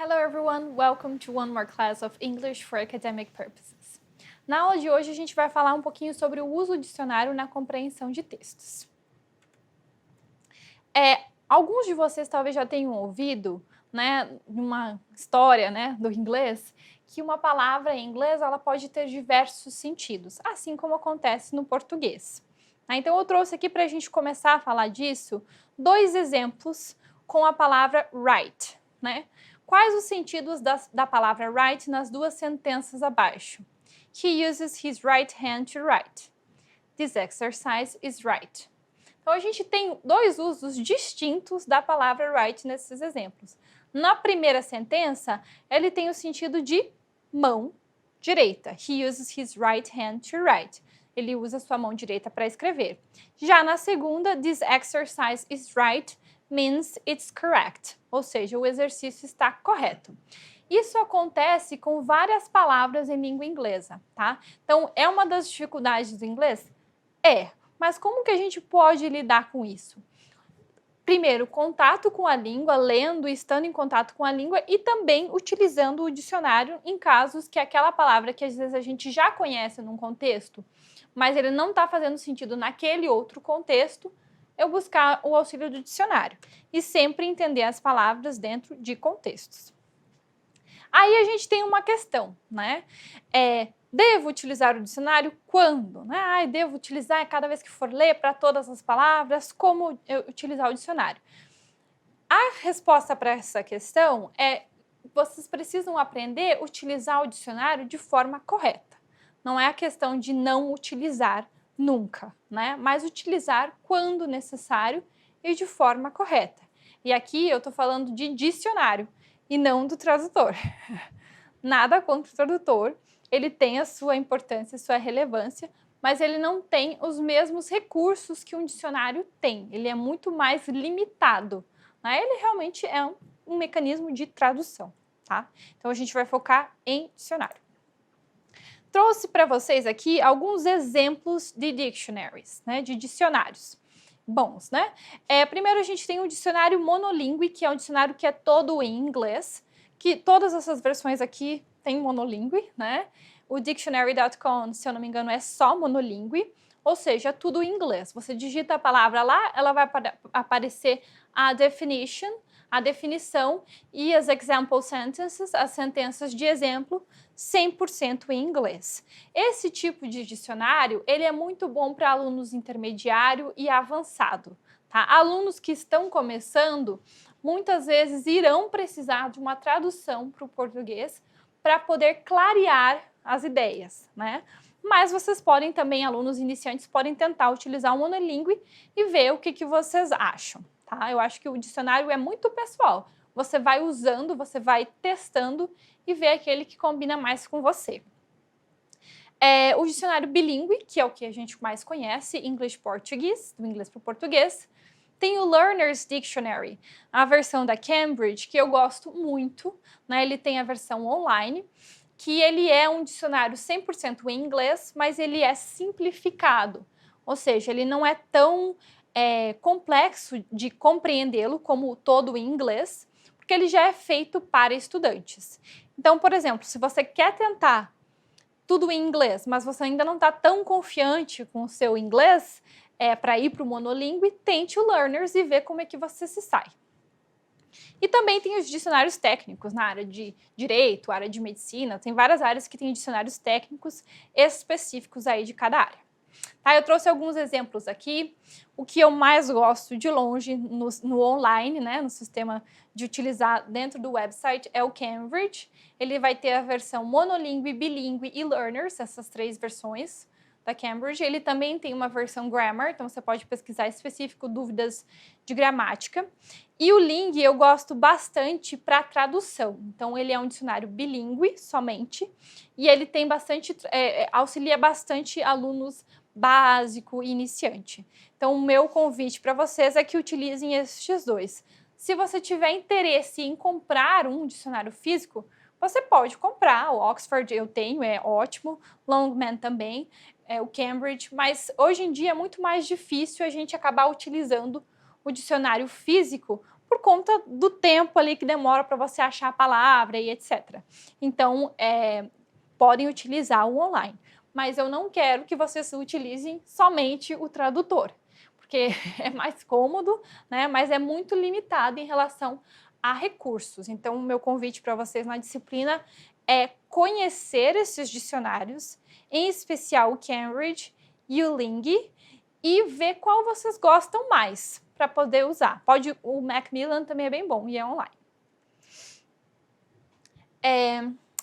Hello everyone, welcome to one more class of English for academic purposes. Na aula de hoje a gente vai falar um pouquinho sobre o uso do dicionário na compreensão de textos. Alguns de vocês talvez já tenham ouvido, numa história, do inglês, que uma palavra em inglês ela pode ter diversos sentidos, assim como acontece no português. Então eu trouxe aqui para a gente começar a falar disso, dois exemplos com a palavra right, Quais os sentidos da palavra right nas duas sentenças abaixo? He uses his right hand to write. This exercise is right. Então, a gente tem dois usos distintos da palavra right nesses exemplos. Na primeira sentença, ele tem o sentido de mão direita. He uses his right hand to write. Ele usa sua mão direita para escrever. Já na segunda, this exercise is right means it's correct, ou seja, o exercício está correto. Isso acontece com várias palavras em língua inglesa, tá? Então, é uma das dificuldades do inglês? Mas como que a gente pode lidar com isso? Primeiro, contato com a língua, lendo e estando em contato com a língua e também utilizando o dicionário em casos que aquela palavra que às vezes a gente já conhece num contexto, mas ele não está fazendo sentido naquele outro contexto, eu buscar o auxílio do dicionário e sempre entender as palavras dentro de contextos. Aí a gente tem uma questão, devo utilizar o dicionário quando? Devo utilizar cada vez que for ler para todas as palavras, como eu utilizar o dicionário? A resposta para essa questão é, vocês precisam aprender a utilizar o dicionário de forma correta. Não é a questão de não utilizar nunca, mas utilizar quando necessário e de forma correta. E aqui eu estou falando de dicionário e não do tradutor. Nada contra o tradutor, ele tem a sua importância, a sua relevância, mas ele não tem os mesmos recursos que um dicionário tem. Ele é muito mais limitado. Ele realmente é um mecanismo de tradução, tá? Então a gente vai focar em dicionário. Trouxe para vocês aqui alguns exemplos de dictionaries, de dicionários bons, Primeiro a gente tem um dicionário monolingüe, que é um dicionário que é todo em inglês, que todas essas versões aqui têm monolingüe, O dictionary.com, se eu não me engano, é só monolingüe, ou seja, tudo em inglês. Você digita a palavra lá, ela vai aparecer a definition, a definição e as example sentences, as sentenças de exemplo, 100% em inglês. Esse tipo de dicionário, ele é muito bom para alunos intermediário e avançado, tá? Alunos que estão começando, muitas vezes irão precisar de uma tradução para o português para poder clarear as ideias, Mas vocês podem também, alunos iniciantes, podem tentar utilizar o monolingüe e ver o que vocês acham, tá? Eu acho que o dicionário é muito pessoal. Você vai usando, você vai testando e vê aquele que combina mais com você. O dicionário bilíngue, que é o que a gente mais conhece, English-Português, do inglês para o português. Tem o Learner's Dictionary, a versão da Cambridge, que eu gosto muito, Ele tem a versão online, que ele é um dicionário 100% em inglês, mas ele é simplificado, ou seja, ele não é tão complexo de compreendê-lo como todo em inglês, porque ele já é feito para estudantes. Então, por exemplo, se você quer tentar tudo em inglês, mas você ainda não está tão confiante com o seu inglês para ir para o monolingüe, tente o Learners e vê como é que você se sai. E também tem os dicionários técnicos na área de direito, área de medicina, tem várias áreas que têm dicionários técnicos específicos aí de cada área. Tá, eu trouxe alguns exemplos aqui. O que eu mais gosto de longe no online, no sistema de utilizar dentro do website é o Cambridge. Ele vai ter a versão monolingüe, bilíngue e learners, essas três versões da Cambridge. Ele também tem uma versão grammar, então você pode pesquisar específico dúvidas de gramática. E o Ling eu gosto bastante para tradução. Então ele é um dicionário bilíngue somente e ele tem bastante, auxilia bastante alunos básico e iniciante. Então, o meu convite para vocês é que utilizem estes dois. Se você tiver interesse em comprar um dicionário físico, você pode comprar. O Oxford eu tenho, é ótimo. Longman também, o Cambridge. Mas hoje em dia é muito mais difícil a gente acabar utilizando o dicionário físico por conta do tempo ali que demora para você achar a palavra e etc. Então, podem utilizar o online. Mas eu não quero que vocês utilizem somente o tradutor, porque é mais cômodo, né? Mas é muito limitado em relação a recursos. Então, o meu convite para vocês na disciplina é conhecer esses dicionários, em especial o Cambridge e o Ling, e ver qual vocês gostam mais para poder usar. O Macmillan também é bem bom e é online.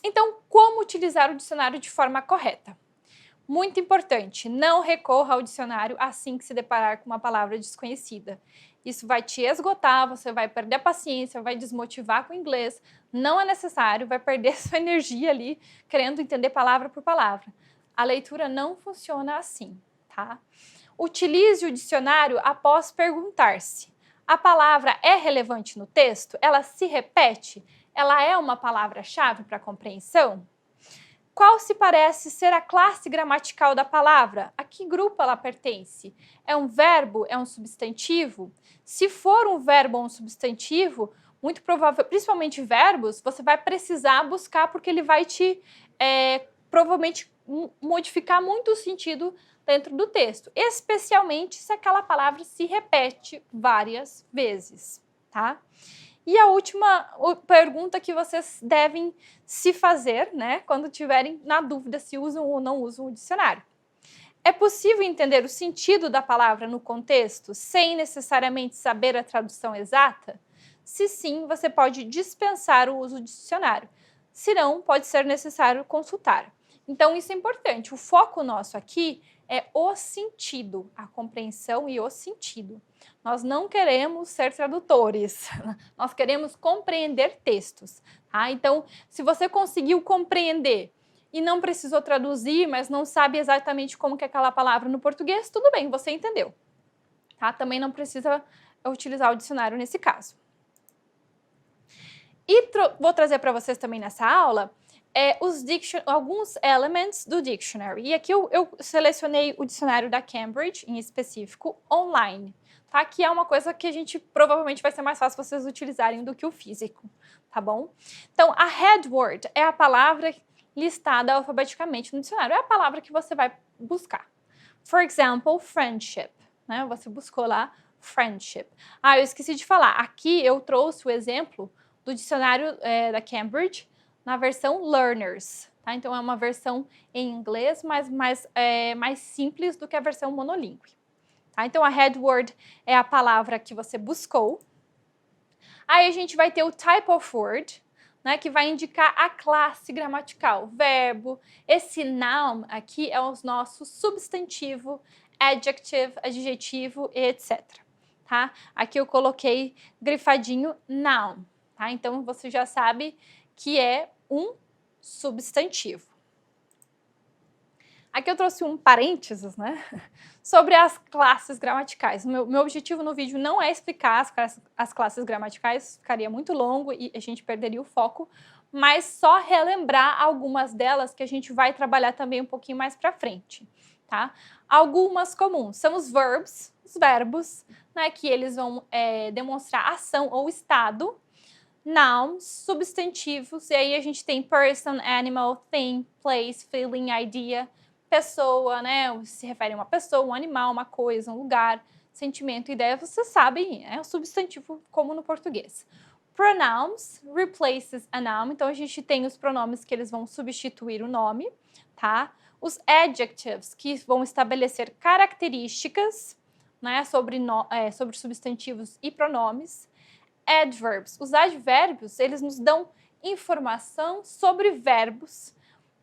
Então, como utilizar o dicionário de forma correta? Muito importante, não recorra ao dicionário assim que se deparar com uma palavra desconhecida. Isso vai te esgotar, você vai perder a paciência, vai desmotivar com o inglês. Não é necessário, vai perder sua energia ali querendo entender palavra por palavra. A leitura não funciona assim, tá? Utilize o dicionário após perguntar-se: a palavra é relevante no texto? Ela se repete? Ela é uma palavra-chave para a compreensão? Qual se parece ser a classe gramatical da palavra? A que grupo ela pertence? É um verbo? É um substantivo? Se for um verbo ou um substantivo, muito provável, principalmente verbos, você vai precisar buscar porque ele vai te provavelmente modificar muito o sentido dentro do texto, especialmente se aquela palavra se repete várias vezes, tá? E a última pergunta que vocês devem se fazer, né, quando tiverem na dúvida se usam ou não usam o dicionário. É possível entender o sentido da palavra no contexto sem necessariamente saber a tradução exata? Se sim, você pode dispensar o uso do dicionário. Se não, pode ser necessário consultar. Então, isso é importante. O foco nosso aqui é o sentido, a compreensão e o sentido. Nós não queremos ser tradutores, nós queremos compreender textos. Tá? Então, se você conseguiu compreender e não precisou traduzir, mas não sabe exatamente como que é aquela palavra no português, tudo bem, você entendeu. Tá? Também não precisa utilizar o dicionário nesse caso. E vou trazer para vocês também nessa aula alguns elements do dictionary. E aqui eu selecionei o dicionário da Cambridge, em específico, online, tá? Que é uma coisa que a gente provavelmente vai ser mais fácil vocês utilizarem do que o físico, tá bom? Então, a head word é a palavra listada alfabeticamente no dicionário, é a palavra que você vai buscar. For example, friendship, né? Você buscou lá friendship. Ah, eu esqueci de falar, aqui eu trouxe o exemplo do dicionário da Cambridge, na versão Learners, tá? Então é uma versão em inglês, mas mais simples do que a versão monolíngue. Tá? Então a head word é a palavra que você buscou. Aí a gente vai ter o type of word, né, que vai indicar a classe gramatical, verbo. Esse noun aqui é o nosso substantivo, adjective, adjetivo, etc. Tá? Aqui eu coloquei grifadinho noun, tá? Então você já sabe que é um substantivo. Aqui eu trouxe um parênteses, né, sobre as classes gramaticais. Meu objetivo no vídeo não é explicar as classes gramaticais, ficaria muito longo e a gente perderia o foco, mas só relembrar algumas delas que a gente vai trabalhar também um pouquinho mais para frente, tá? Algumas comuns são os verbs, os verbos, né, que eles vão demonstrar ação ou estado. Nouns, substantivos, e aí a gente tem person, animal, thing, place, feeling, idea, pessoa, né? Se refere a uma pessoa, um animal, uma coisa, um lugar, sentimento, ideia, vocês sabem, é um substantivo como no português. Pronouns, replaces a noun, então a gente tem os pronomes que eles vão substituir o nome, tá? Os adjectives, que vão estabelecer características, né, sobre substantivos e pronomes. Adverbs. Os advérbios, eles nos dão informação sobre verbos,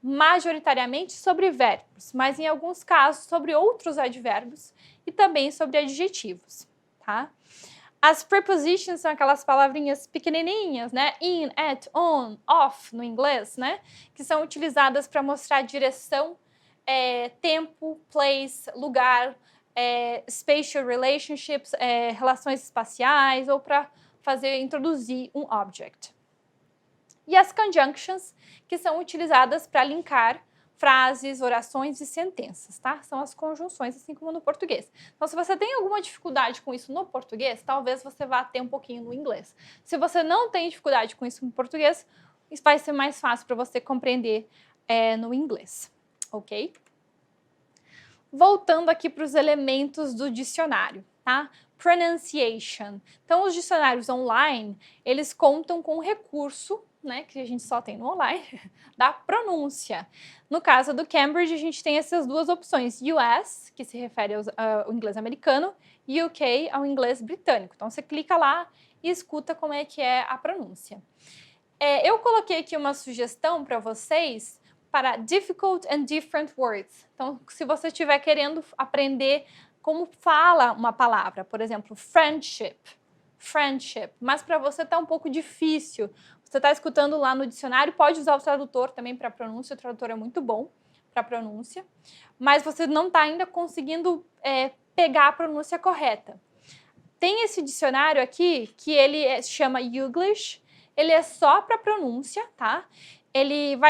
majoritariamente sobre verbos, mas em alguns casos sobre outros advérbios e também sobre adjetivos, tá? As prepositions são aquelas palavrinhas pequenininhas, né? In, at, on, off no inglês, né? Que são utilizadas para mostrar direção, tempo, place, lugar, spatial relationships, relações espaciais ou para introduzir um object. E as conjunctions, que são utilizadas para linkar frases, orações e sentenças, tá? São as conjunções, assim como no português. Então, se você tem alguma dificuldade com isso no português, talvez você vá ter um pouquinho no inglês. Se você não tem dificuldade com isso no português, isso vai ser mais fácil para você compreender no inglês, ok? Voltando aqui para os elementos do dicionário, tá? Pronunciation. Então, os dicionários online, eles contam com o recurso, né, que a gente só tem no online, da pronúncia. No caso do Cambridge, a gente tem essas duas opções, US, que se refere ao inglês americano, e UK, ao inglês britânico. Então, você clica lá e escuta como é que é a pronúncia. Eu coloquei aqui uma sugestão para vocês para difficult and different words. Então, se você estiver querendo aprender como fala uma palavra, por exemplo, friendship, mas para você está um pouco difícil, você está escutando lá no dicionário, pode usar o tradutor também para pronúncia, o tradutor é muito bom para pronúncia, mas você não está ainda conseguindo pegar a pronúncia correta. Tem esse dicionário aqui, que ele se chama Youglish, ele é só para pronúncia, tá?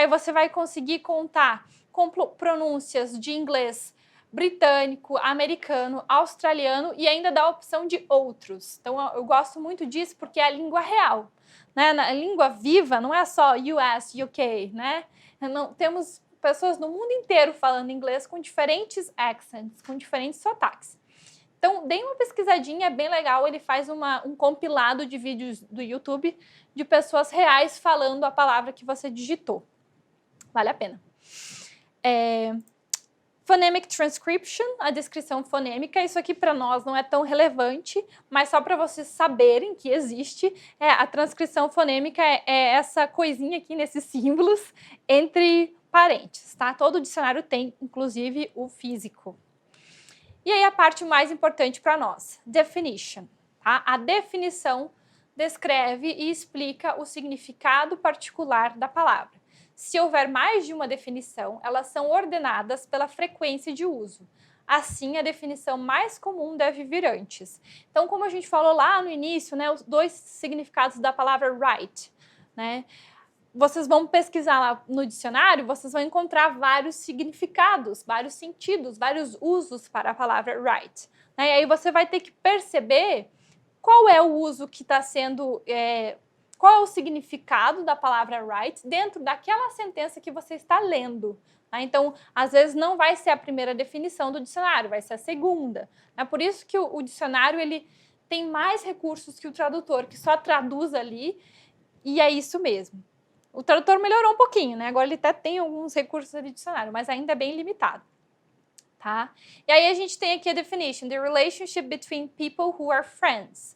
Você vai conseguir contar com pronúncias de inglês britânico, americano, australiano e ainda dá a opção de outros. Então, eu gosto muito disso porque é a língua real, né? Na língua viva não é só US, UK, né? Temos pessoas no mundo inteiro falando inglês com diferentes accents, com diferentes sotaques. Então, dê uma pesquisadinha, é bem legal, ele faz um compilado de vídeos do YouTube de pessoas reais falando a palavra que você digitou. Vale a pena. Phonemic Transcription, a descrição fonêmica, isso aqui para nós não é tão relevante, mas só para vocês saberem que existe, a transcrição fonêmica é essa coisinha aqui nesses símbolos entre parênteses, tá? Todo dicionário tem, inclusive o físico. E aí a parte mais importante para nós, definition. Tá? A definição descreve e explica o significado particular da palavra. Se houver mais de uma definição, elas são ordenadas pela frequência de uso. Assim, a definição mais comum deve vir antes. Então, como a gente falou lá no início, né, os dois significados da palavra right, né? Vocês vão pesquisar lá no dicionário, vocês vão encontrar vários significados, vários sentidos, vários usos para a palavra right. Né? E aí você vai ter que perceber qual é o uso que está sendo, qual é o significado da palavra right dentro daquela sentença que você está lendo. Né? Então, às vezes não vai ser a primeira definição do dicionário, vai ser a segunda. É por isso que o dicionário ele tem mais recursos que o tradutor, que só traduz ali, e é isso mesmo. O tradutor melhorou um pouquinho, né? Agora ele até tem alguns recursos de dicionário, mas ainda é bem limitado, tá? E aí a gente tem aqui a definition, the relationship between people who are friends.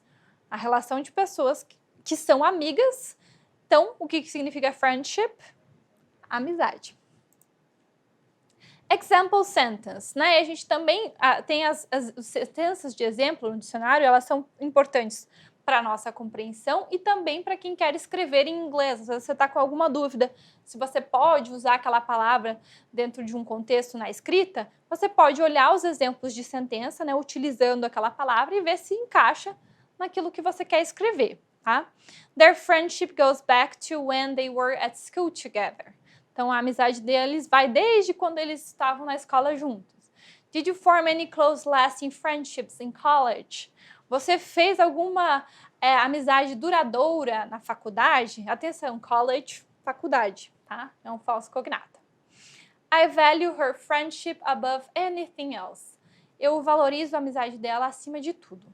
A relação de pessoas que são amigas. Então, o que significa friendship? Amizade. Example sentence, né? A gente também tem as sentenças de exemplo no dicionário, elas são importantes para a nossa compreensão e também para quem quer escrever em inglês. Às vezes você está com alguma dúvida se você pode usar aquela palavra dentro de um contexto na escrita, você pode olhar os exemplos de sentença, né, utilizando aquela palavra e ver se encaixa naquilo que você quer escrever, tá? Their friendship goes back to when they were at school together. Então, a amizade deles vai desde quando eles estavam na escola juntos. Did you form any close lasting friendships in college? Você fez alguma amizade duradoura na faculdade? Atenção, college, faculdade, tá? É um falso cognato. I value her friendship above anything else. Eu valorizo a amizade dela acima de tudo.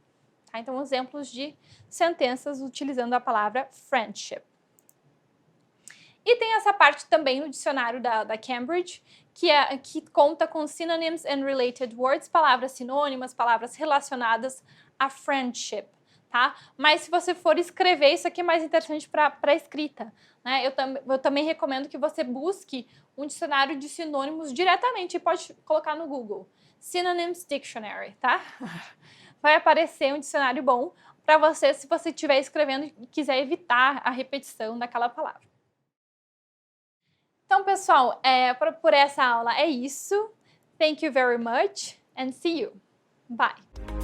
Tá? Então, exemplos de sentenças utilizando a palavra friendship. E tem essa parte também no dicionário da Cambridge, que conta com synonyms and related words, palavras sinônimas, palavras relacionadas a friendship, tá? Mas se você for escrever, isso aqui é mais interessante para escrita, né? Eu também recomendo que você busque um dicionário de sinônimos diretamente, pode colocar no Google, Synonyms Dictionary, tá? Vai aparecer um dicionário bom para você se você estiver escrevendo e quiser evitar a repetição daquela palavra. Então, pessoal, por essa aula é isso. Thank you very much and see you. Bye!